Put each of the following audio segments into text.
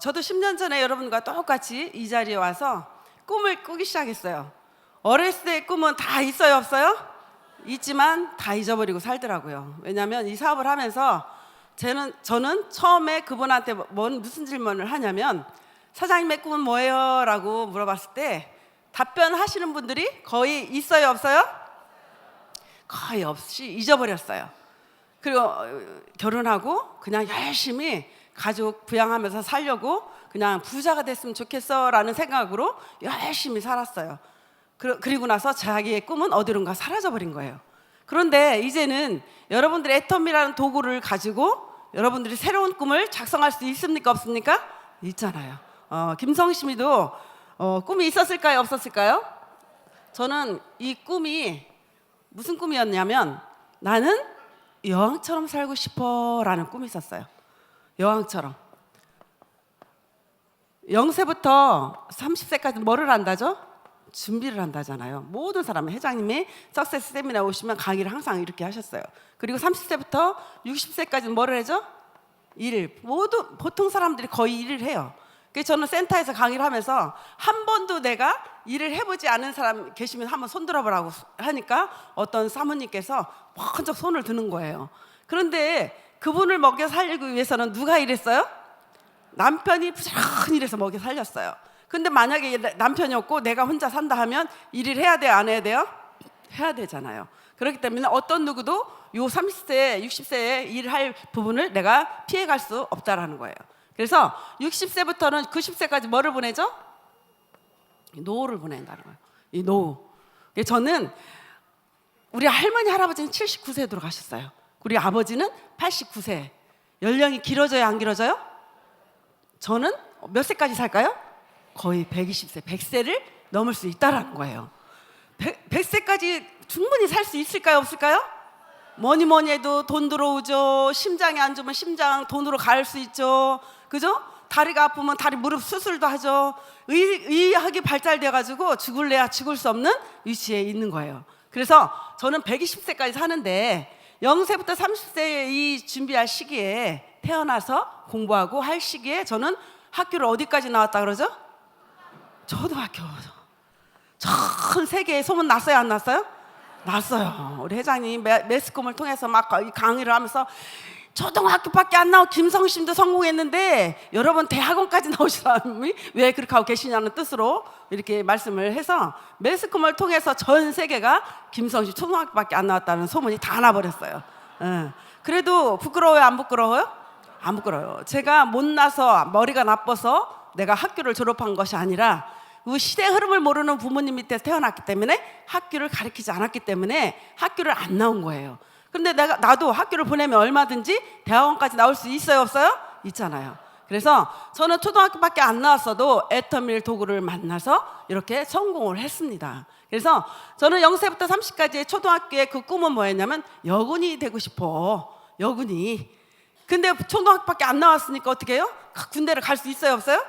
저도 10년 전에 여러분과 똑같이 이 자리에 와서 꿈을 꾸기 시작했어요. 어렸을 때 꿈은 다 있어요, 없어요? 있지만 다 잊어버리고 살더라고요. 왜냐하면 이 사업을 하면서 저는 처음에 그분한테 무슨 질문을 하냐면, 사장님의 꿈은 뭐예요? 라고 물어봤을 때 답변하시는 분들이 거의 있어요, 없어요? 거의 없이 잊어버렸어요. 그리고 결혼하고 그냥 열심히 가족 부양하면서 살려고 그냥 부자가 됐으면 좋겠어 라는 생각으로 열심히 살았어요. 그리고 나서 자기의 꿈은 어디론가 사라져버린 거예요. 그런데 이제는 여러분들의 애텀이라는 도구를 가지고 여러분들이 새로운 꿈을 작성할 수 있습니까, 없습니까? 있잖아요. 김성심이도 꿈이 있었을까요, 없었을까요? 저는 이 꿈이 무슨 꿈이었냐면, 나는 여왕처럼 살고 싶어 라는 꿈이 있었어요. 여왕처럼. 0세부터 30세까지 뭐를 한다죠? 준비를 한다잖아요. 모든 사람은, 회장님이 석세스 세미나 오시면 강의를 항상 이렇게 하셨어요. 그리고 30세부터 60세까지 뭐를 하죠? 보통 사람들이 거의 일을 해요. 그래서 저는 센터에서 강의를 하면서 한 번도 내가 일을 해보지 않은 사람 계시면 한번 손 들어보라고 하니까 어떤 사모님께서 번쩍 손을 드는 거예요. 그런데 그분을 먹여 살리기 위해서는 누가 일했어요? 남편이 부지런히 일해서 먹여 살렸어요. 근데 만약에 남편이 없고 내가 혼자 산다 하면 일을 해야 돼요, 안 해야 돼요? 해야 되잖아요. 그렇기 때문에 어떤 누구도 요 30세, 60세에 일할 부분을 내가 피해갈 수 없다라는 거예요. 그래서 60세부터는 90세까지 뭐를 보내죠? 노후를 보낸다는 거예요. 이 노후. 저는 우리 할머니, 할아버지는 79세에 돌아가셨어요. 우리 아버지는 89세. 연령이 길어져요, 안 길어져요? 저는 몇 세까지 살까요? 거의 120세, 100세를 넘을 수 있다라는 거예요. 100세까지 충분히 살 수 있을까요, 없을까요? 뭐니 해도 돈 들어오죠. 심장이 안 좋으면 심장 돈으로 갈 수 있죠. 그죠? 다리가 아프면 다리 무릎 수술도 하죠. 의학이 발달돼 가지고 죽을래야 죽을 수 없는 위치에 있는 거예요. 그래서 저는 120세까지 사는데 0세부터 30세 이 준비할 시기에 태어나서 공부하고 할 시기에 저는 학교를 어디까지 나왔다 그러죠? 초등학교. 전 세계에 소문 났어요, 안 났어요? 났어요. 우리 회장님 매스컴을 통해서 막 강의를 하면서 초등학교밖에 안 나온 김성심도 성공했는데 여러분 대학원까지 나오신 사람이 왜 그렇게 하고 계시냐는 뜻으로 이렇게 말씀을 해서 매스컴을 통해서 전 세계가 김성심 초등학교밖에 안 나왔다는 소문이 다 나버렸어요. 그래도 부끄러워요, 안 부끄러워요? 안 부끄러워요. 제가 못나서 머리가 나빠서 내가 학교를 졸업한 것이 아니라 그 시대 흐름을 모르는 부모님 밑에서 태어났기 때문에 학교를 가르치지 않았기 때문에 학교를 안 나온 거예요. 근데 나도 학교를 보내면 얼마든지 대학원까지 나올 수 있어요, 없어요? 있잖아요. 그래서 저는 초등학교밖에 안 나왔어도 애터밀 도구를 만나서 이렇게 성공을 했습니다. 그래서 저는 0세부터 30까지의 초등학교의 그 꿈은 뭐였냐면 여군이 되고 싶어. 여군이. 근데 초등학교밖에 안 나왔으니까 어떻게 해요? 군대를 갈 수 있어요, 없어요?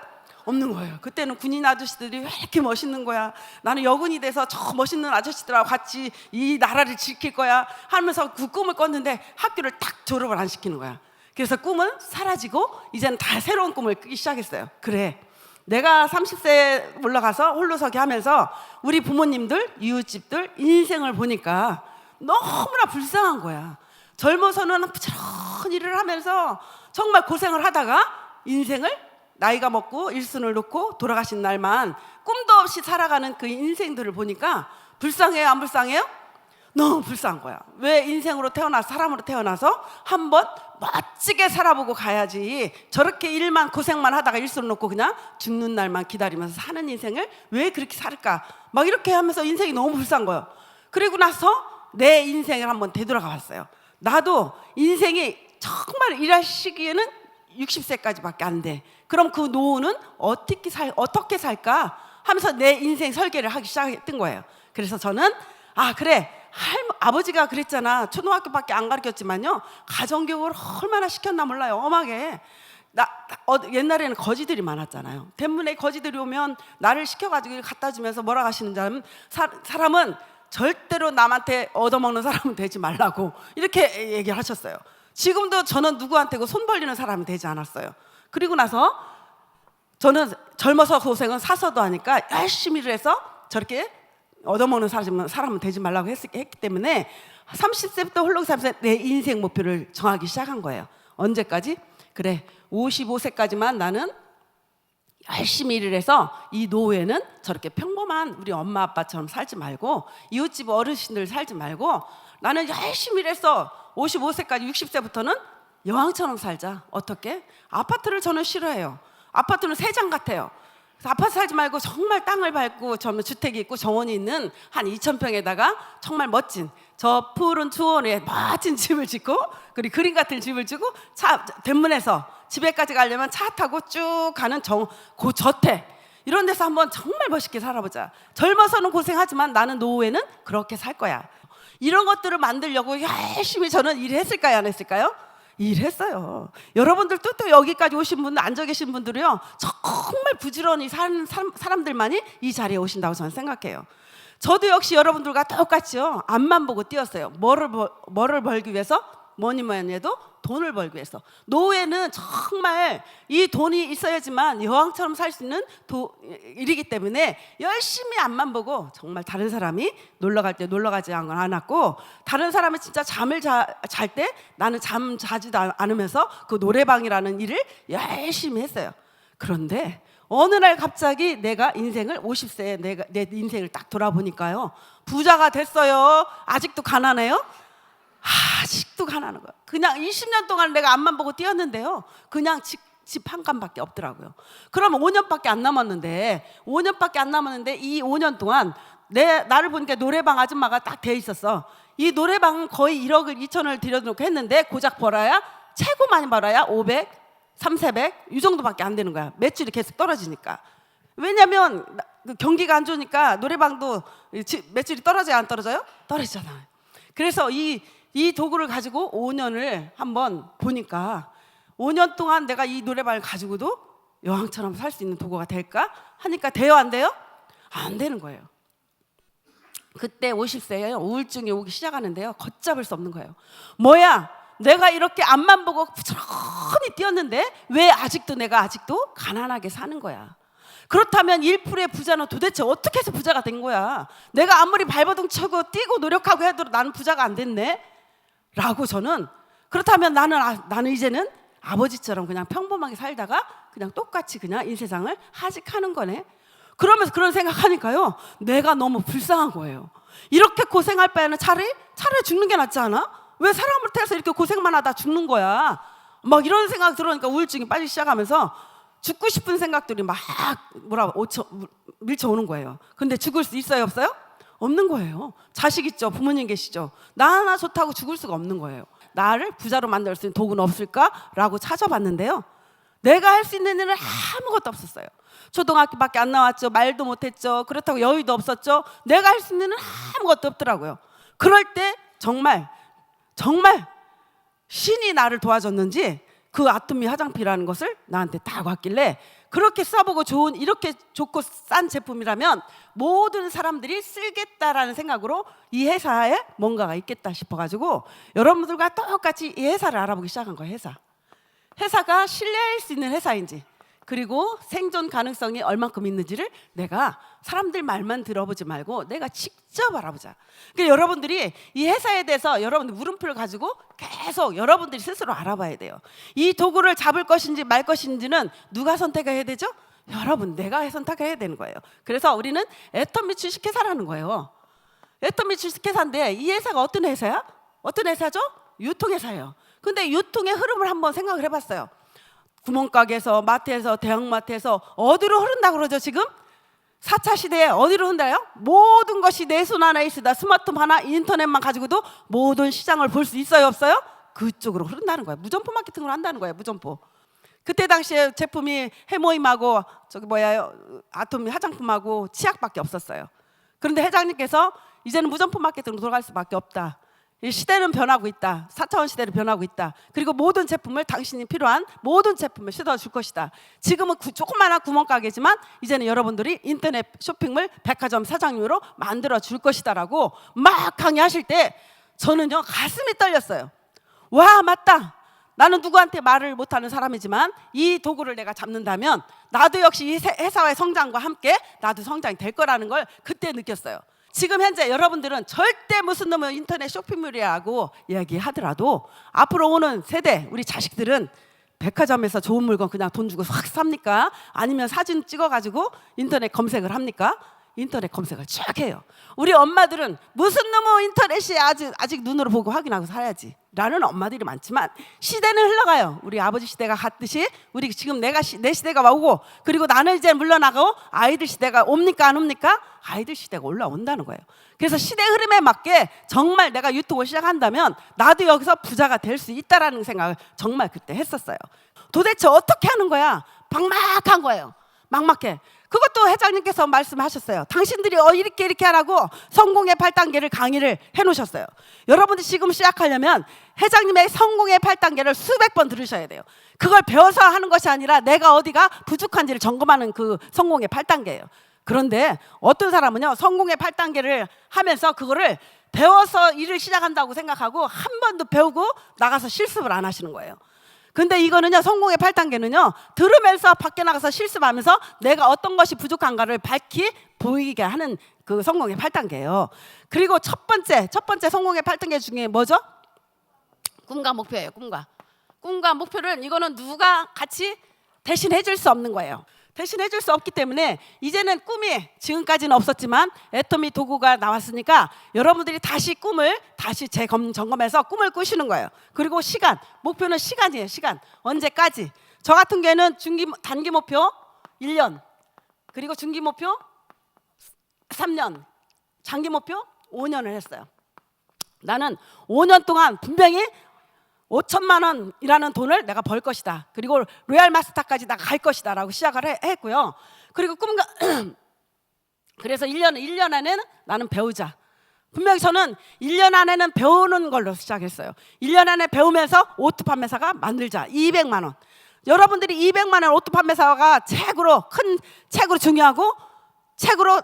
없는 거예요. 그때는 군인 아저씨들이 왜 이렇게 멋있는 거야? 나는 여군이 돼서 저 멋있는 아저씨들하고 같이 이 나라를 지킬 거야 하면서 그 꿈을 꿨는데 학교를 딱 졸업을 안 시키는 거야. 그래서 꿈은 사라지고 이제는 다 새로운 꿈을 꾸기 시작했어요. 그래, 내가 30세에 올라가서 홀로서기 하면서 우리 부모님들, 이웃집들 인생을 보니까 너무나 불쌍한 거야. 젊어서는 부지런히 일을 하면서 정말 고생을 하다가 인생을 나이가 먹고 일순을 놓고 돌아가신 날만 꿈도 없이 살아가는 그 인생들을 보니까 불쌍해요, 안 불쌍해요? 너무 불쌍한 거야. 왜 인생으로 태어나서, 사람으로 태어나서 한번 멋지게 살아보고 가야지 저렇게 일만 고생만 하다가 일순을 놓고 그냥 죽는 날만 기다리면서 사는 인생을 왜 그렇게 살까? 막 이렇게 하면서 인생이 너무 불쌍한 거예요. 그리고 나서 내 인생을 한번 되돌아가 봤어요. 나도 인생이 정말 일할 시기에는 60세까지밖에 안 돼. 그럼 그 노후는 어떻게 살까 하면서 내 인생 설계를 하기 시작했던 거예요. 그래서 저는 그래, 아버지가 그랬잖아. 초등학교밖에 안 가르쳤지만요, 가정교육을 얼마나 시켰나 몰라요. 엄하게. 옛날에는 거지들이 많았잖아요. 대문에 거지들이 오면 나를 시켜가지고 갖다 주면서 뭐라 하시는 사람은 절대로 남한테 얻어먹는 사람은 되지 말라고 이렇게 얘기를 하셨어요. 지금도 저는 누구한테고 손 벌리는 사람이 되지 않았어요. 그리고 나서 저는 젊어서 고생은 사서도 하니까 열심히 일을 해서 저렇게 얻어먹는 사람은 되지 말라고 했기 때문에 30세부터 홀로 30세 내 인생 목표를 정하기 시작한 거예요. 언제까지? 그래, 55세까지만 나는 열심히 일을 해서 이 노후에는 저렇게 평범한 우리 엄마 아빠처럼 살지 말고 이웃집 어르신들 살지 말고 나는 열심히 일해서 55세까지 60세부터는 여왕처럼 살자. 어떻게? 아파트를 저는 싫어해요. 아파트는 새장 같아요. 그래서 아파트 살지 말고 정말 땅을 밟고 저는 주택이 있고 정원이 있는 한 2,000평에다가 정말 멋진 저 푸른 초원에 멋진 집을 짓고 그리고 그림 같은 집을 짓고 대문에서 집에까지 가려면 차 타고 쭉 가는 고저택 이런 데서 한번 정말 멋있게 살아보자. 젊어서는 고생하지만 나는 노후에는 그렇게 살 거야. 이런 것들을 만들려고 열심히 저는 일했을까요, 안 했을까요? 일했어요. 여러분들도 또 여기까지 오신 분들, 앉아 계신 분들이요, 정말 부지런히 사는 사람들만이 이 자리에 오신다고 저는 생각해요. 저도 역시 여러분들과 똑같이요, 앞만 보고 뛰었어요. 뭐를 벌기 위해서? 뭐니 해도 돈을 벌기 위해서. 노후에는 정말 이 돈이 있어야지만 여왕처럼 살 수 있는 일이기 때문에 열심히 앞만 보고 정말 다른 사람이 놀러 갈 때 놀러 가지 않았고 다른 사람이 진짜 잠을 잘 때 나는 잠 자지도 않으면서 그 노래방이라는 일을 열심히 했어요. 그런데 어느 날 갑자기 내가 인생을 50세에 내 인생을 딱 돌아보니까요, 부자가 됐어요. 아직도 가난해요? 아직도 가난한 거야. 그냥 20년 동안 내가 앞만 보고 뛰었는데요, 그냥 집 한 칸밖에 없더라고요. 그러면 5년밖에 안 남았는데 이 5년 동안 나를 보니까 노래방 아줌마가 딱 돼 있었어. 이 노래방은 거의 1억 2천을 들여놓고 했는데 고작 벌어야 최고 많이 벌어야 500, 3,400 이 정도밖에 안 되는 거야. 매출이 계속 떨어지니까. 왜냐면 경기가 안 좋으니까 노래방도 매출이 떨어져요, 안 떨어져요? 떨어지잖아요. 그래서 이 도구를 가지고 5년을 한번 보니까 5년 동안 내가 이 노래방을 가지고도 여왕처럼 살 수 있는 도구가 될까? 하니까 돼요, 안 돼요? 안 되는 거예요. 그때 50세에 우울증이 오기 시작하는데요, 걷잡을 수 없는 거예요. 뭐야? 내가 이렇게 앞만 보고 부지런히 뛰었는데 왜 내가 아직도 가난하게 사는 거야? 그렇다면 1%의 부자는 도대체 어떻게 해서 부자가 된 거야? 내가 아무리 발버둥 쳐고 뛰고 노력하고 해도 나는 부자가 안 됐네? 라고 저는, 그렇다면 나는 이제는 아버지처럼 그냥 평범하게 살다가 그냥 똑같이 그냥 이 세상을 하직하는 거네. 그러면서 그런 생각하니까요, 내가 너무 불쌍한 거예요. 이렇게 고생할 바에는 차라리 죽는 게 낫지 않아? 왜 사람을 태워서 이렇게 고생만 하다 죽는 거야? 막 이런 생각 들으니까 우울증이 빠지기 시작하면서 죽고 싶은 생각들이 막 밀쳐오는 거예요. 근데 죽을 수 있어요, 없어요? 없는 거예요. 자식 있죠, 부모님 계시죠. 나 하나 좋다고 죽을 수가 없는 거예요. 나를 부자로 만들 수 있는 도구는 없을까라고 찾아봤는데요, 내가 할 수 있는 일은 아무것도 없었어요. 초등학교밖에 안 나왔죠. 말도 못했죠. 그렇다고 여유도 없었죠. 내가 할 수 있는 일은 아무것도 없더라고요. 그럴 때 정말 신이 나를 도와줬는지 그 아토미 화장품이라는 것을 나한테 딱 왔길래, 그렇게 써보고 이렇게 좋고 싼 제품이라면 모든 사람들이 쓰겠다라는 생각으로 이 회사에 뭔가가 있겠다 싶어가지고 여러분들과 똑같이 이 회사를 알아보기 시작한 거예요. 회사가 신뢰할 수 있는 회사인지, 그리고 생존 가능성이 얼만큼 있는지를 내가 사람들 말만 들어보지 말고 내가 직접 알아보자. 그러니까 여러분들이 이 회사에 대해서 여러분들 물음표를 가지고 계속 여러분들이 스스로 알아봐야 돼요. 이 도구를 잡을 것인지 말 것인지는 누가 선택해야 되죠? 여러분, 내가 선택해야 되는 거예요. 그래서 우리는 애터미 주식회사라는 거예요. 애터미 주식회사인데 이 회사가 어떤 회사야? 어떤 회사죠? 유통회사예요. 근데 유통의 흐름을 한번 생각을 해봤어요. 구멍가게에서, 마트에서, 대형마트에서 어디로 흐른다 그러죠 지금? 4차 시대에 어디로 흐른다요? 모든 것이 내 손 하나에 있으다. 스마트폰 하나, 인터넷만 가지고도 모든 시장을 볼 수 있어요, 없어요? 그쪽으로 흐른다는 거예요. 무점포 마케팅을 한다는 거예요, 무점포. 그때 당시에 제품이 해모임하고 아토미 화장품하고 치약밖에 없었어요. 그런데 회장님께서 이제는 무점포 마케팅으로 돌아갈 수밖에 없다. 이 시대는 변하고 있다. 4차원 시대로 변하고 있다. 그리고 모든 제품을, 당신이 필요한 모든 제품을 쏟아줄 것이다. 지금은 조그마한 구멍가게지만 이제는 여러분들이 인터넷 쇼핑몰 백화점 사장님으로 만들어 줄 것이다라고 막 강의하실 때 저는요, 가슴이 떨렸어요. 와, 맞다. 나는 누구한테 말을 못하는 사람이지만 이 도구를 내가 잡는다면 나도 역시 이 회사의 성장과 함께 나도 성장이 될 거라는 걸 그때 느꼈어요. 지금 현재 여러분들은 절대 무슨 놈의 인터넷 쇼핑몰이라고 이야기하더라도 앞으로 오는 세대 우리 자식들은 백화점에서 좋은 물건 그냥 돈 주고 확 삽니까? 아니면 사진 찍어가지고 인터넷 검색을 합니까? 인터넷 검색을 쭉 해요. 우리 엄마들은 무슨 놈의 인터넷이 아직 눈으로 보고 확인하고 살아야지 라는 엄마들이 많지만 시대는 흘러가요. 우리 아버지 시대가 갔듯이 우리 지금 내 시대가 오고 그리고 나는 이제 물러나고 아이들 시대가 옵니까 안 옵니까? 아이들 시대가 올라온다는 거예요. 그래서 시대 흐름에 맞게 정말 내가 유튜브를 시작한다면 나도 여기서 부자가 될 수 있다라는 생각을 정말 그때 했었어요. 도대체 어떻게 하는 거야? 막막한 거예요. 막막해. 그것도 회장님께서 말씀하셨어요. 당신들이 이렇게 하라고 성공의 8단계를 강의를 해놓으셨어요. 여러분들 지금 시작하려면 회장님의 성공의 8단계를 수백 번 들으셔야 돼요. 그걸 배워서 하는 것이 아니라 내가 어디가 부족한지를 점검하는 그 성공의 8단계예요. 그런데 어떤 사람은요 성공의 8단계를 하면서 그거를 배워서 일을 시작한다고 생각하고 한 번도 배우고 나가서 실습을 안 하시는 거예요. 근데 이거는요 성공의 8단계는요 들으면서 밖에 나가서 실습하면서 내가 어떤 것이 부족한가를 밝히 보이게 하는 그 성공의 8단계예요. 그리고 첫 번째 성공의 8단계 중에 뭐죠? 꿈과 목표예요. 꿈과 목표를 이거는 누가 같이 대신해 줄 수 없는 거예요. 대신해 줄 수 없기 때문에 이제는 꿈이 지금까지는 없었지만 애토미 도구가 나왔으니까 여러분들이 다시 꿈을 다시 재점검해서 꿈을 꾸시는 거예요. 그리고 시간, 목표는 시간이에요. 시간. 언제까지? 저 같은 경우에는 단기 목표 1년, 그리고 중기 목표 3년, 장기 목표 5년을 했어요. 나는 5년 동안 분명히 5천만 원이라는 돈을 내가 벌 것이다. 그리고 로얄 마스터까지 나 갈 것이다 라고 시작을 했고요. 그리고 그래서 1년 안에는 나는 배우자. 분명히 저는 1년 안에는 배우는 걸로 시작했어요. 1년 안에 배우면서 오토 판매사가 만들자. 200만 원. 여러분들이 200만 원 오토 판매사가 큰 책으로 중요하고 책으로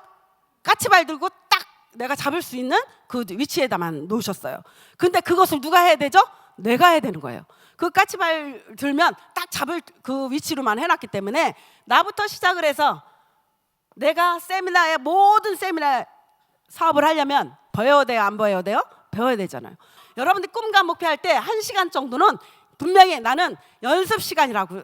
까치발 들고 딱 내가 잡을 수 있는 그 위치에다만 놓으셨어요. 근데 그것을 누가 해야 되죠? 내가 해야 되는 거예요. 그 까치발 들면 딱 잡을 그 위치로만 해놨기 때문에 나부터 시작을 해서 내가 모든 세미나 사업을 하려면 배워야 돼요? 안 배워야 돼요? 배워야 되잖아요. 여러분들 꿈과 목표 할 때 1시간 정도는 분명히 나는 연습 시간이라고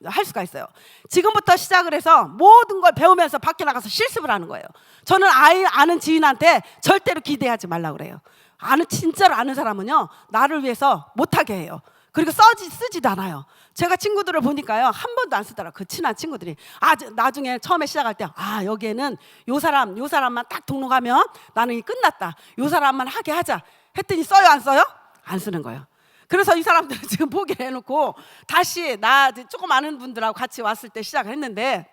할 수가 있어요. 지금부터 시작을 해서 모든 걸 배우면서 밖에 나가서 실습을 하는 거예요. 저는 아는 지인한테 절대로 기대하지 말라고 그래요. 진짜로 아는 사람은요 나를 위해서 못하게 해요. 그리고 쓰지도 않아요. 제가 친구들을 보니까요 한 번도 안 쓰더라고요. 그 친한 친구들이 나중에 처음에 시작할 때 여기에는 요 사람만 딱 등록하면 나는 끝났다. 요 사람만 하게 하자 했더니 써요 안 써요? 안 쓰는 거예요. 그래서 이 사람들은 지금 포기를 해놓고 다시 나 조금 아는 분들하고 같이 왔을 때 시작을 했는데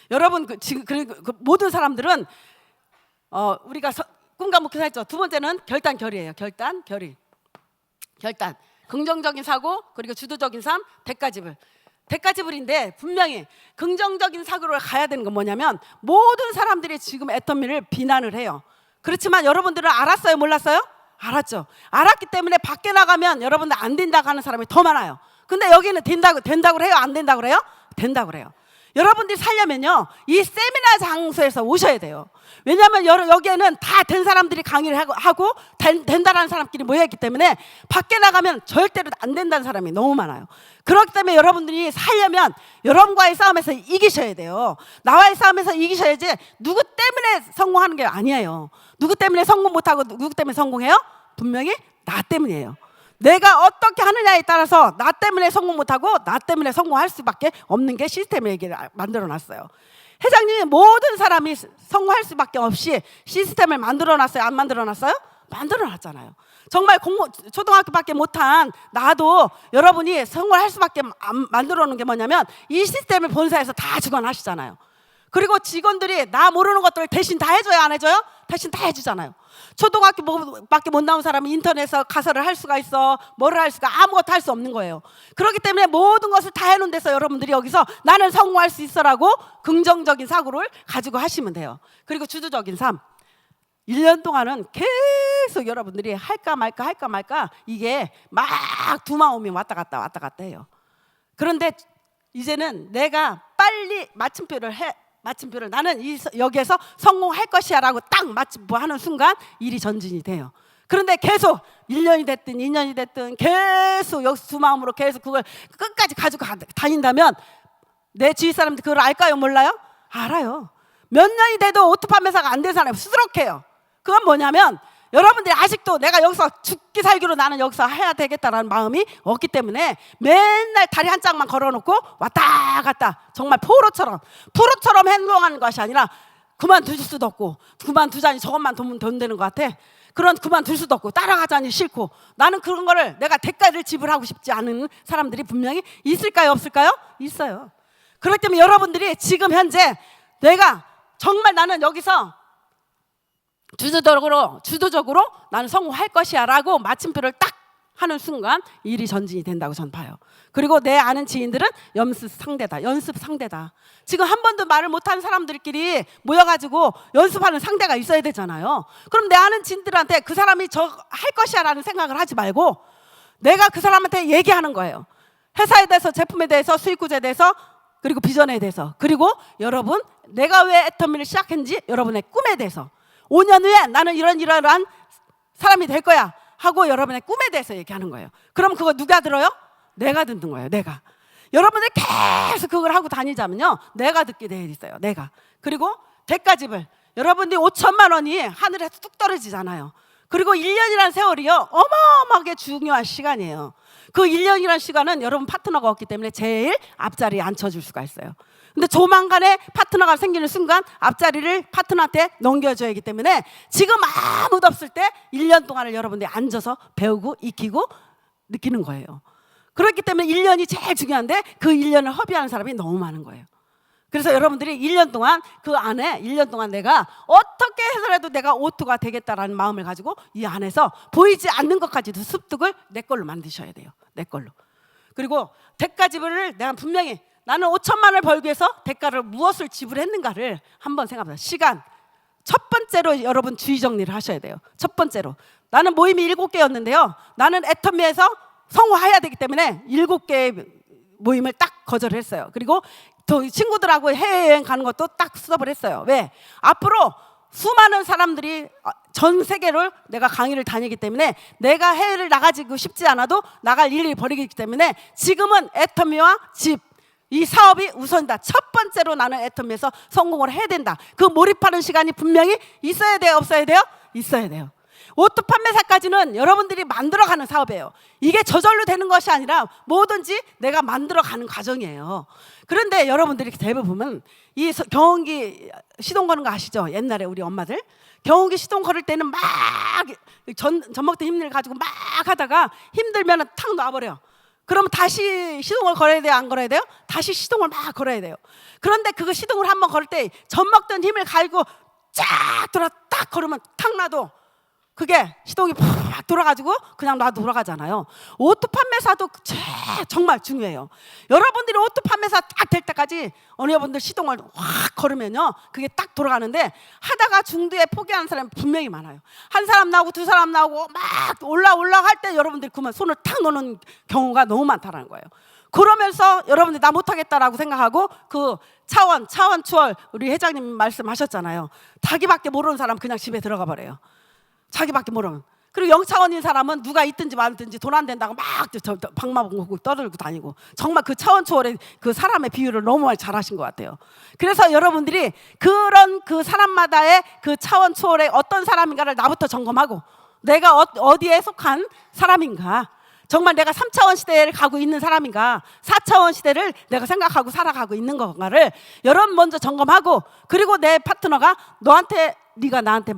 여러분 지금 모든 사람들은 우리가 꿈과 목표 했죠. 두 번째는 결단결의예요. 결단. 긍정적인 사고, 그리고 주도적인 삶, 대가지불인데 분명히 긍정적인 사고로 가야 되는 건 뭐냐면 모든 사람들이 지금 애터미를 비난을 해요. 그렇지만 여러분들은 알았어요? 몰랐어요? 알았죠. 알았기 때문에 밖에 나가면 여러분들 안 된다고 하는 사람이 더 많아요. 근데 여기는 된다고 해요? 안 된다고 그래요? 된다고 그래요. 여러분들이 살려면요 이 세미나 장소에서 오셔야 돼요. 왜냐하면 여기에는 다 된 사람들이 강의를 하고 된다라는 사람끼리 모여있기 때문에 밖에 나가면 절대로 안 된다는 사람이 너무 많아요. 그렇기 때문에 여러분들이 살려면 여러분과의 싸움에서 이기셔야 돼요. 나와의 싸움에서 이기셔야지 누구 때문에 성공하는 게 아니에요. 누구 때문에 성공 못하고 누구 때문에 성공해요? 분명히 나 때문이에요. 내가 어떻게 하느냐에 따라서 나 때문에 성공 못하고 나 때문에 성공할 수밖에 없는 게 시스템을 만들어놨어요. 회장님이 모든 사람이 성공할 수밖에 없이 시스템을 만들어놨어요? 안 만들어놨어요? 만들어놨잖아요. 정말 초등학교밖에 못한 나도 여러분이 성공할 수밖에 만들어놓은 게 뭐냐면 이 시스템을 본사에서 다 주관하시잖아요. 그리고 직원들이 나 모르는 것들을 대신 다 해줘요? 안 해줘요? 대신 다 해주잖아요. 초등학교밖에 못 나온 사람은 인터넷에서 가설을 할 수가 있어, 뭐를 할 수가, 아무것도 할 수 없는 거예요. 그렇기 때문에 모든 것을 다 해놓은 데서 여러분들이 여기서 나는 성공할 수 있어라고 긍정적인 사고를 가지고 하시면 돼요. 그리고 주도적인 삶. 1년 동안은 계속 여러분들이 할까 말까 이게 막 두 마음이 왔다 갔다 해요. 그런데 이제는 내가 빨리 마침표를 나는 여기에서 성공할 것이야라고 딱 마침표하는 순간 일이 전진이 돼요. 그런데 계속 1년이 됐든 2년이 됐든 계속 여기서 두 마음으로 계속 그걸 끝까지 가지고 다닌다면 내 주위 사람들 그걸 알까요? 몰라요? 알아요. 몇 년이 돼도 오토 판매사가 안 된 사람이 수두룩해요. 그건 뭐냐면 여러분들이 아직도 내가 여기서 죽기 살기로 나는 여기서 해야 되겠다라는 마음이 없기 때문에 맨날 다리 한 짝만 걸어놓고 왔다 갔다 정말 프로처럼 행동하는 것이 아니라 그만둘 수도 없고 그만두자니 저것만 돈 되는 것 같아. 그런 그만둘 수도 없고 따라가자니 싫고 나는 그런 거를 내가 대가를 지불하고 싶지 않은 사람들이 분명히 있을까요? 없을까요? 있어요. 그렇기 때문에 여러분들이 지금 현재 내가 정말 나는 여기서 주도적으로 나는 성공할 것이야 라고 마침표를 딱 하는 순간 일이 전진이 된다고 저는 봐요. 그리고 내 아는 지인들은 연습 상대다. 지금 한 번도 말을 못하는 사람들끼리 모여가지고 연습하는 상대가 있어야 되잖아요. 그럼 내 아는 지인들한테 그 사람이 저 할 것이야 라는 생각을 하지 말고 내가 그 사람한테 얘기하는 거예요. 회사에 대해서, 제품에 대해서, 수익 구조에 대해서, 그리고 비전에 대해서, 그리고 여러분 내가 왜 애터미를 시작했는지 여러분의 꿈에 대해서 5년 후에 나는 이러한 사람이 될 거야 하고 여러분의 꿈에 대해서 얘기하는 거예요. 그럼 그거 누가 들어요? 내가 듣는 거예요. 내가. 여러분들이 계속 그걸 하고 다니자면요 내가 듣게 돼 있어요. 내가. 그리고 대가집을 여러분들이 5천만 원이 하늘에서 뚝 떨어지잖아요. 그리고 1년이라는 세월이요 어마어마하게 중요한 시간이에요. 그 1년이라는 시간은 여러분 파트너가 없기 때문에 제일 앞자리에 앉혀줄 수가 있어요. 근데 조만간에 파트너가 생기는 순간 앞자리를 파트너한테 넘겨줘야 하기 때문에 지금 아무도 없을 때 1년 동안을 여러분들이 앉아서 배우고 익히고 느끼는 거예요. 그렇기 때문에 1년이 제일 중요한데 그 1년을 허비하는 사람이 너무 많은 거예요. 그래서 여러분들이 1년 동안 그 안에 1년 동안 내가 어떻게 해서라도 내가 오토가 되겠다라는 마음을 가지고 이 안에서 보이지 않는 것까지도 습득을 내 걸로 만드셔야 돼요. 내 걸로. 그리고 대가 지불을 내가 분명히 나는 5천만 원을 벌기 위해서 대가를 무엇을 지불했는가를 한번 생각해보세요. 시간. 첫 번째로 여러분 주의 정리를 하셔야 돼요. 첫 번째로 나는 모임이 7개였는데요 나는 애터미에서 성공해야 되기 때문에 7개의 모임을 딱 거절을 했어요. 그리고 또 친구들하고 해외여행 가는 것도 딱 스톱을 했어요. 왜? 앞으로 수많은 사람들이 전 세계를 내가 강의를 다니기 때문에 내가 해외를 나가지고 싶지 않아도 나갈 일이 벌이기 때문에 지금은 애터미와 집 이 사업이 우선이다. 첫 번째로 나는 애터미에서 성공을 해야 된다. 그 몰입하는 시간이 분명히 있어야 돼요? 없어야 돼요? 있어야 돼요. 오토 판매사까지는 여러분들이 만들어가는 사업이에요. 이게 저절로 되는 것이 아니라 뭐든지 내가 만들어가는 과정이에요. 그런데 여러분들이 대부분 이 경운기 시동 거는 거 아시죠? 옛날에 우리 엄마들 경운기 시동 걸을 때는 막 젖먹던 힘을 가지고 막 하다가 힘들면 탁 놔버려. 그러면 다시 시동을 걸어야 돼요? 안 걸어야 돼요? 다시 시동을 막 걸어야 돼요. 그런데 그거 시동을 한번 걸을 때 젖먹던 힘을 가지고 쫙 돌아 딱 걸으면 탁 놔도 그게 시동이 팍 돌아가지고 그냥 놔도 돌아가잖아요. 오토 판매사도 정말 중요해요. 여러분들이 오토 판매사 딱 될 때까지 어느 여러분들 시동을 확 걸으면요 그게 딱 돌아가는데 하다가 중도에 포기하는 사람이 분명히 많아요. 한 사람 나오고 두 사람 나오고 막 올라갈 때 여러분들이 그만 손을 탁 놓는 경우가 너무 많다는 거예요. 그러면서 여러분들이 나 못하겠다라고 생각하고 그 차원 추월 우리 회장님 말씀하셨잖아요. 자기밖에 모르는 사람 그냥 집에 들어가 버려요. 자기밖에 모르면. 그리고 0차원인 사람은 누가 있든지 말든지 돈 안 된다고 막 방마봉국 떠들고 다니고 정말 그 차원 초월의 그 사람의 비유를 너무 많이 잘하신 것 같아요. 그래서 여러분들이 그런 그 사람마다의 그 차원 초월의 어떤 사람인가를 나부터 점검하고 내가 어디에 속한 사람인가, 정말 내가 3차원 시대를 가고 있는 사람인가, 4차원 시대를 내가 생각하고 살아가고 있는 건가를 여러분 먼저 점검하고, 그리고 내 파트너가 네가 나한테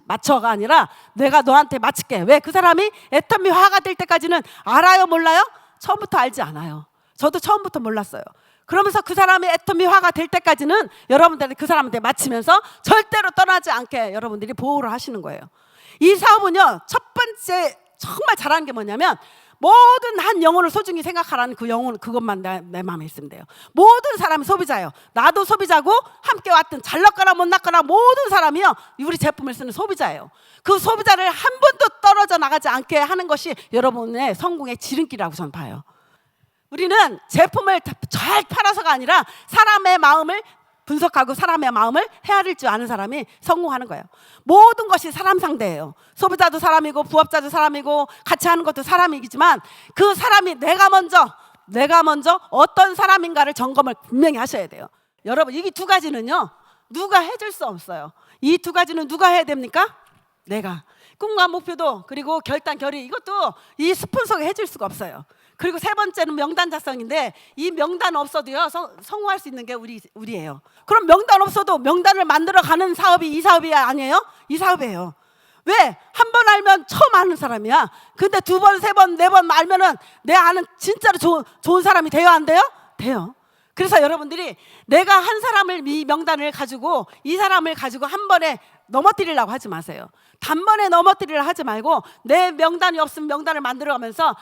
맞춰가 아니라 내가 너한테 맞출게. 왜? 그 사람이 애터미화가 될 때까지는 알아요? 몰라요? 처음부터 알지 않아요. 저도 처음부터 몰랐어요. 그러면서 그 사람이 애터미화가 될 때까지는 여러분들이 그 사람한테 맞추면서 절대로 떠나지 않게 여러분들이 보호를 하시는 거예요. 이 사업은요 첫 번째 정말 잘하는 게 뭐냐면 모든 한 영혼을 소중히 생각하라는 그 영혼, 그것만 내 마음에 있으면 돼요. 모든 사람이 소비자예요. 나도 소비자고 함께 왔던 잘났거나 못났거나 모든 사람이요 우리 제품을 쓰는 소비자예요. 그 소비자를 한 번도 떨어져 나가지 않게 하는 것이 여러분의 성공의 지름길이라고 저는 봐요. 우리는 제품을 잘 팔아서가 아니라 사람의 마음을 분석하고 사람의 마음을 헤아릴 줄 아는 사람이 성공하는 거예요. 모든 것이 사람 상대예요. 소비자도 사람이고 부업자도 사람이고 같이 하는 것도 사람이지만 그 사람이 내가 먼저 어떤 사람인가를 점검을 분명히 하셔야 돼요. 여러분 이 두 가지는요 누가 해줄 수 없어요. 이 두 가지는 누가 해야 됩니까? 내가. 꿈과 목표도 그리고 결단 결의 이것도 이 스폰서가 해줄 수가 없어요. 그리고 세 번째는 명단 작성인데 이 명단 없어도요 성공할 수 있는 게 우리예요. 그럼 명단 없어도 명단을 만들어가는 사업이 이 사업이 아니에요? 이 사업이에요. 왜? 한 번 알면 처음 아는 사람이야. 근데 두 번, 세 번, 네 번 알면은 내 아는 진짜로 좋은 사람이 돼요 안 돼요? 돼요. 그래서 여러분들이 내가 한 사람을 이 명단을 가지고 이 사람을 가지고 한 번에 넘어뜨리려고 하지 마세요. 단번에 넘어뜨리려 하지 말고 내 명단이 없으면 명단을 만들어가면서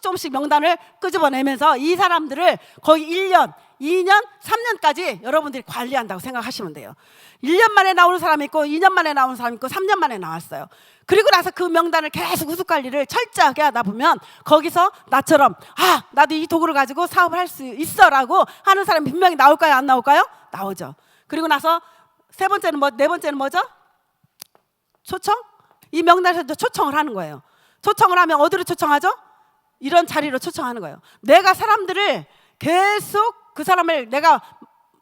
조금씩 명단을 끄집어내면서 이 사람들을 거의 1년, 2년, 3년까지 여러분들이 관리한다고 생각하시면 돼요. 1년 만에 나오는 사람이 있고 2년 만에 나오는 사람이 있고 3년 만에 나왔어요. 그리고 나서 그 명단을 계속 후속관리를 철저하게 하다 보면 거기서 나처럼 나도 이 도구를 가지고 사업을 할 수 있어 라고 하는 사람이 분명히 나올까요 안 나올까요? 나오죠. 그리고 나서 네 번째는 뭐죠? 초청? 이 명단에서 초청을 하는 거예요. 초청을 하면 어디로 초청하죠? 이런 자리로 초청하는 거예요. 내가 사람들을 계속 그 사람을 내가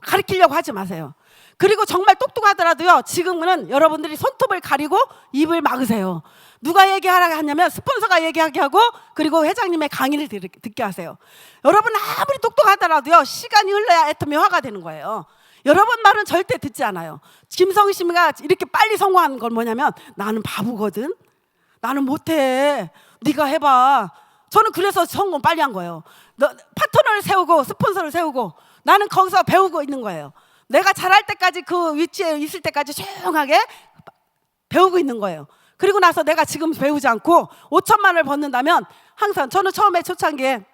가르치려고 하지 마세요. 그리고 정말 똑똑하더라도요 지금은 여러분들이 손톱을 가리고 입을 막으세요. 누가 얘기하라고 하냐면 스폰서가 얘기하게 하고 그리고 회장님의 강의를 듣게 하세요. 여러분 아무리 똑똑하더라도요 시간이 흘러야 애터미 화가 되는 거예요. 여러분 말은 절대 듣지 않아요. 김성희 씨가 이렇게 빨리 성공하는 건 뭐냐면 나는 바보거든. 나는 못해. 네가 해봐. 저는 그래서 성공 빨리 한 거예요. 파트너를 세우고 스폰서를 세우고 나는 거기서 배우고 있는 거예요. 내가 잘할 때까지 그 위치에 있을 때까지 조용하게 배우고 있는 거예요. 그리고 나서 내가 지금 배우지 않고 5천만 원을 벗는다면 항상 저는 처음에 초창기에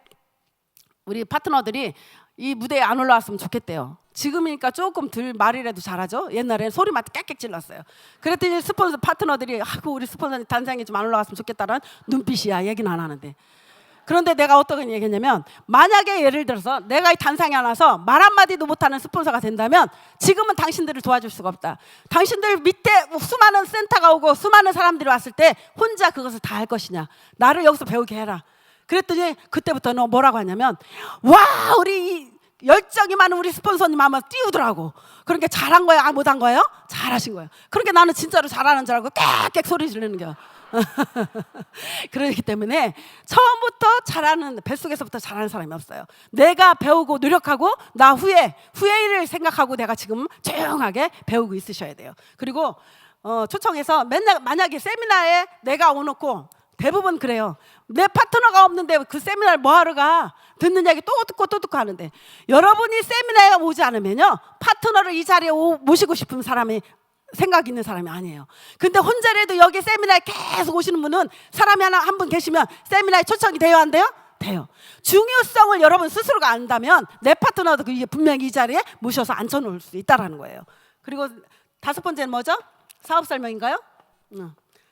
우리 파트너들이 이 무대에 안 올라왔으면 좋겠대요. 지금이니까 조금 덜 말이라도 잘하죠. 옛날에는 소리만 깍깍 질렀어요. 그랬더니 스폰서 파트너들이 우리 스폰서님 단상에 좀 안 올라갔으면 좋겠다는 눈빛이야. 얘기는 안 하는데. 그런데 내가 어떻게 얘기했냐면 만약에 예를 들어서 내가 이 단상에 안 와서 말 한마디도 못하는 스폰서가 된다면 지금은 당신들을 도와줄 수가 없다. 당신들 밑에 수많은 센터가 오고 수많은 사람들이 왔을 때 혼자 그것을 다 할 것이냐. 나를 여기서 배우게 해라. 그랬더니 그때부터 너 뭐라고 하냐면 우리 열정이 많은 우리 스폰서님 하면 띄우더라고. 그러니까 잘한 거야 못한 거예요? 잘하신 거예요. 그러니까 나는 진짜로 잘하는 줄 알고 꽥꽥 소리 지르는 거야. 그렇기 때문에 처음부터 잘하는 뱃속에서부터 잘하는 사람이 없어요. 내가 배우고 노력하고 나 후회를 생각하고 내가 지금 조용하게 배우고 있으셔야 돼요. 그리고 초청해서 맨날 만약에 세미나에 내가 오놓고 대부분 그래요. 내 파트너가 없는데 그 세미나를 뭐하러 가? 듣는 얘기 또 듣고 하는데 여러분이 세미나에 오지 않으면요 파트너를 이 자리에 모시고 싶은 사람이 생각 있는 사람이 아니에요. 근데 혼자라도 여기 세미나에 계속 오시는 분은 사람이 한 분 계시면 세미나에 초청이 돼요 안 돼요? 돼요. 중요성을 여러분 스스로가 안다면 내 파트너도 분명히 이 자리에 모셔서 앉혀놓을 수 있다는 거예요. 그리고 다섯 번째는 뭐죠? 사업 설명인가요?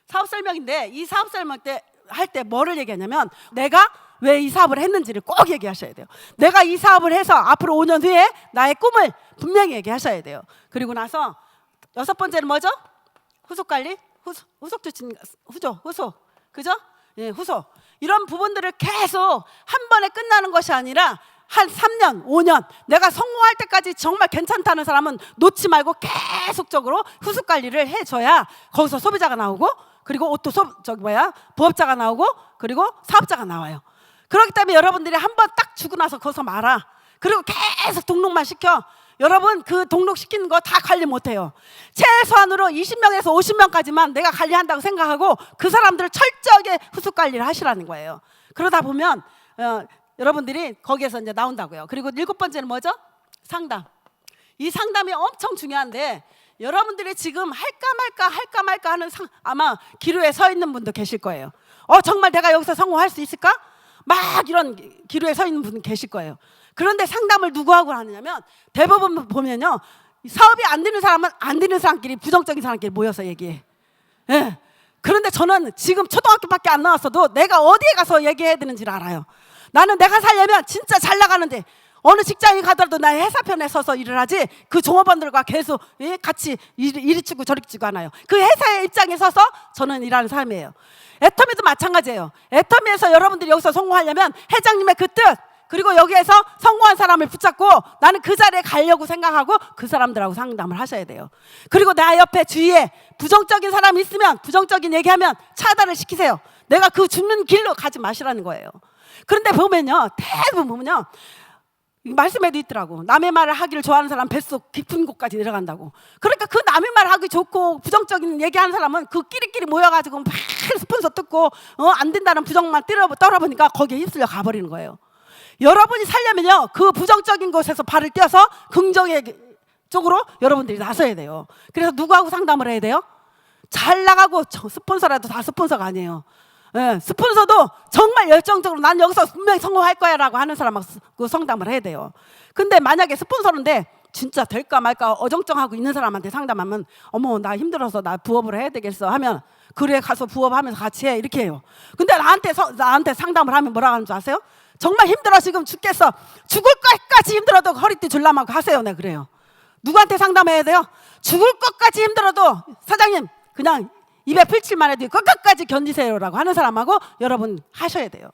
사업 설명인데 이 사업 설명 때 할 때 뭐를 얘기하냐면 내가 왜 이 사업을 했는지를 꼭 얘기하셔야 돼요. 내가 이 사업을 해서 앞으로 5년 후에 나의 꿈을 분명히 얘기하셔야 돼요. 그리고 나서 여섯 번째는 뭐죠? 후속 관리, 후속 조치, 후속, 그죠? 예, 후속. 이런 부분들을 계속 한 번에 끝나는 것이 아니라 한 3년, 5년 내가 성공할 때까지 정말 괜찮다는 사람은 놓지 말고 계속적으로 후속 관리를 해줘야 거기서 소비자가 나오고 그리고 또 부업자가 나오고 그리고 사업자가 나와요. 그렇기 때문에 여러분들이 한 번 딱 주고 나서 거기서 말아. 그리고 계속 등록만 시켜. 여러분 그 등록시키는 거 다 관리 못해요. 최소한으로 20명에서 50명까지만 내가 관리한다고 생각하고 그 사람들을 철저하게 후속 관리를 하시라는 거예요. 그러다 보면 여러분들이 거기에서 이제 나온다고요. 그리고 7번째는 뭐죠? 상담. 이 상담이 엄청 중요한데 여러분들이 지금 할까 말까 하는 아마 기로에 서 있는 분도 계실 거예요. 정말 내가 여기서 성공할 수 있을까? 막 이런 기로에 서 있는 분 계실 거예요. 그런데 상담을 누구하고 하느냐면 대부분 보면요, 사업이 안 되는 사람은 안 되는 사람끼리, 부정적인 사람끼리 모여서 얘기해. 예. 그런데 저는 지금 초등학교밖에 안 나왔어도 내가 어디에 가서 얘기해야 되는지를 알아요. 나는 내가 살려면 진짜 잘 나가는데 어느 직장에 가더라도 나 회사편에 서서 일을 하지 그 종업원들과 계속 같이 이리 치고 저리 치고 하나요. 그 회사의 입장에 서서 저는 일하는 사람이에요. 애터미도 마찬가지예요. 애터미에서 여러분들이 여기서 성공하려면 회장님의 그 뜻, 그리고 여기에서 성공한 사람을 붙잡고 나는 그 자리에 가려고 생각하고 그 사람들하고 상담을 하셔야 돼요. 그리고 나 옆에 주위에 부정적인 사람이 있으면, 부정적인 얘기하면 차단을 시키세요. 내가 그 죽는 길로 가지 마시라는 거예요. 그런데 보면요, 대부분 보면요, 말씀에도 있더라고. 남의 말을 하기를 좋아하는 사람 뱃속 깊은 곳까지 내려간다고. 그러니까 그 남의 말 하기 좋고 부정적인 얘기하는 사람은 그 끼리끼리 모여가지고 막 스폰서 뜯고 안 된다는 부정만 떨어보니까 거기에 휩쓸려 가버리는 거예요. 여러분이 살려면요, 그 부정적인 곳에서 발을 떼어서 긍정의 쪽으로 여러분들이 나서야 돼요. 그래서 누구하고 상담을 해야 돼요? 잘 나가고, 스폰서라도 다 스폰서가 아니에요. 예, 스폰서도 정말 열정적으로 난 여기서 분명히 성공할 거야 라고 하는 사람하고 상담을 해야 돼요. 근데 만약에 스폰서인데 진짜 될까 말까 어정쩡하고 있는 사람한테 상담하면, 어머 나 힘들어서 나 부업을 해야 되겠어 하면, 그래 가서 부업하면서 같이 해, 이렇게 해요. 근데 나한테 상담을 하면 뭐라고 하는 줄 아세요? 정말 힘들어 지금 죽겠어, 죽을 것까지 힘들어도 허리띠 줄라마고 하세요. 네, 그래요. 누구한테 상담해야 돼요? 죽을 것까지 힘들어도 사장님 그냥 입에 풀칠만 해도 끝까지 견디세요라고 하는 사람하고 여러분 하셔야 돼요.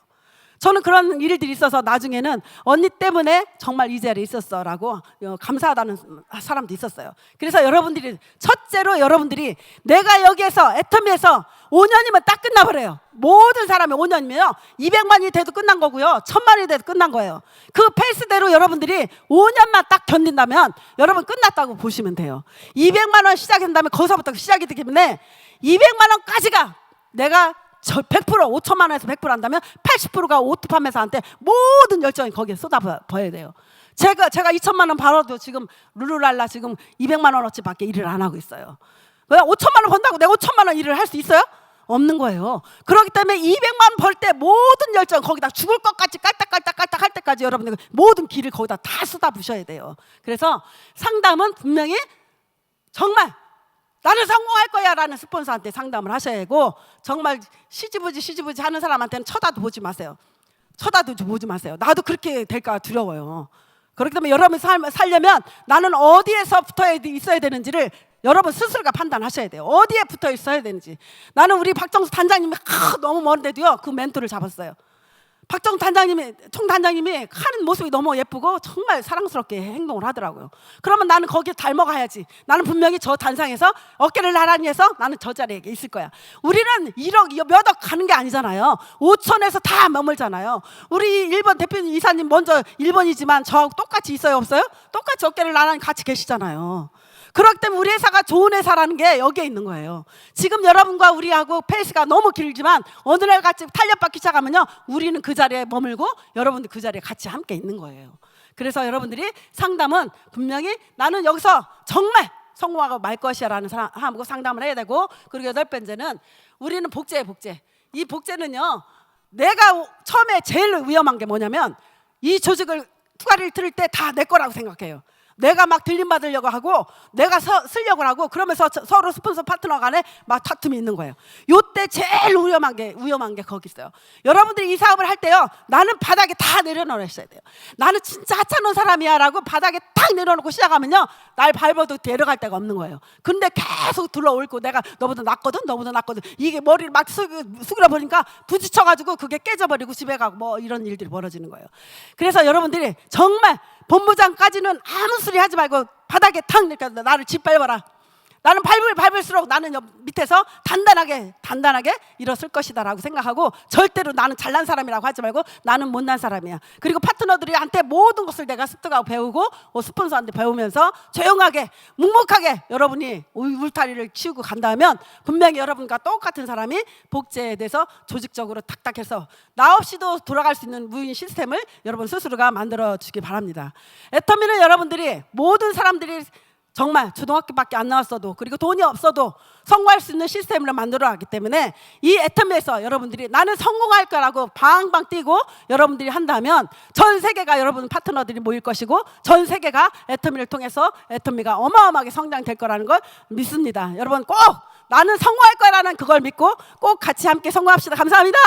저는 그런 일들이 있어서 나중에는 언니 때문에 정말 이 자리에 있었어라고 감사하다는 사람도 있었어요. 그래서 여러분들이, 첫째로 여러분들이 내가 여기에서 애터미에서 5년이면 딱 끝나버려요. 모든 사람이 5년이면 200만이 돼도 끝난 거고요, 1000만이 돼도 끝난 거예요. 그 페이스대로 여러분들이 5년만 딱 견딘다면 여러분 끝났다고 보시면 돼요. 200만 원 시작한 다음에 거기서부터 시작이 되기 때문에 200만 원까지가 내가 100% 5천만 원에서 100% 한다면 80%가 오토팜에서한테 모든 열정이 거기에 쏟아부어야 돼요. 제가 2천만 원 벌어도 지금 룰루랄라 지금 200만 원어치밖에 일을 안 하고 있어요. 그냥 5천만 원 번다고 내가 5천만 원 일을 할 수 있어요? 없는 거예요. 그렇기 때문에 200만 원 벌 때 모든 열정 거기다 죽을 것까지 깔딱깔딱 할 때까지 여러분들 모든 길을 거기다 다 쏟아부셔야 돼요. 그래서 상담은 분명히 정말 나는 성공할 거야 라는 스폰서한테 상담을 하셔야 하고, 정말 시지부지 하는 사람한테는 쳐다도 보지 마세요. 쳐다도 보지 마세요. 나도 그렇게 될까 두려워요. 그렇기 때문에 여러분이 살려면 나는 어디에서 붙어 있어야 되는지를 여러분 스스로가 판단하셔야 돼요. 어디에 붙어 있어야 되는지. 나는 우리 박정수 단장님이 너무 먼데도요, 그 멘토를 잡았어요. 박정수 총단장님이 하는 모습이 너무 예쁘고 정말 사랑스럽게 행동을 하더라고요. 그러면 나는 거기에 닮아가야지. 나는 분명히 저 단상에서 어깨를 나란히 해서 나는 저 자리에 있을 거야. 우리는 1억 몇 억 가는 게 아니잖아요. 5천에서 다 머물잖아요. 우리 일본 대표님 이사님 먼저 일본이지만 저하고 똑같이 있어요, 없어요? 똑같이 어깨를 나란히 같이 계시잖아요. 그렇기 때문에 우리 회사가 좋은 회사라는 게 여기에 있는 거예요. 지금 여러분과 우리하고 페이스가 너무 길지만 어느 날 같이 탄력받기 시작하면요, 우리는 그 자리에 머물고 여러분들 그 자리에 같이 함께 있는 거예요. 그래서 여러분들이 상담은 분명히 나는 여기서 정말 성공하고 말 것이야 라는 사람하고 상담을 해야 되고, 그리고 8번째는 우리는 복제예요. 복제. 이 복제는요, 내가 처음에 제일 위험한 게 뭐냐면 이 조직을 투자를 들을 때 다 내 거라고 생각해요. 내가 막 들림받으려고 하고 내가 쓰려고 하고 그러면서 서로 스폰서 파트너 간에 막 다툼이 있는 거예요. 요때 제일 위험한 게 거기 있어요. 여러분들이 이 사업을 할 때요, 나는 바닥에 다 내려놓으셔야 돼요. 나는 진짜 하찮은 사람이야 라고 바닥에 딱 내려놓고 시작하면요, 날 밟아도 데려갈 데가 없는 거예요. 근데 계속 둘러올고 내가 너보다 낫거든 이게 머리를 막 숙여 보니까 부딪혀가지고 그게 깨져버리고 집에 가고 뭐 이런 일들이 벌어지는 거예요. 그래서 여러분들이 정말 본부장까지는 아무 소리 하지 말고 바닥에 탁 이렇게 나를 짓밟아라. 나는 밟을수록 나는 밑에서 단단하게 일어설 것이다 라고 생각하고, 절대로 나는 잘난 사람이라고 하지 말고 나는 못난 사람이야. 그리고 파트너들한테 모든 것을 내가 습득하고 배우고 스폰서한테 배우면서 조용하게 묵묵하게 여러분이 울타리를 치우고 간다면 분명히 여러분과 똑같은 사람이 복제에 대해서 조직적으로 탁탁해서 나 없이도 돌아갈 수 있는 무인 시스템을 여러분 스스로가 만들어 주기 바랍니다. 애터미는 여러분들이 모든 사람들이 정말 초등학교밖에 안 나왔어도 그리고 돈이 없어도 성공할 수 있는 시스템을 만들어 왔기 때문에 이 애터미에서 여러분들이 나는 성공할 거라고 방방 뛰고 여러분들이 한다면 전 세계가 여러분 파트너들이 모일 것이고 전 세계가 애터미를 통해서 애터미가 어마어마하게 성장될 거라는 걸 믿습니다. 여러분 꼭 나는 성공할 거라는 그걸 믿고 꼭 같이 함께 성공합시다. 감사합니다.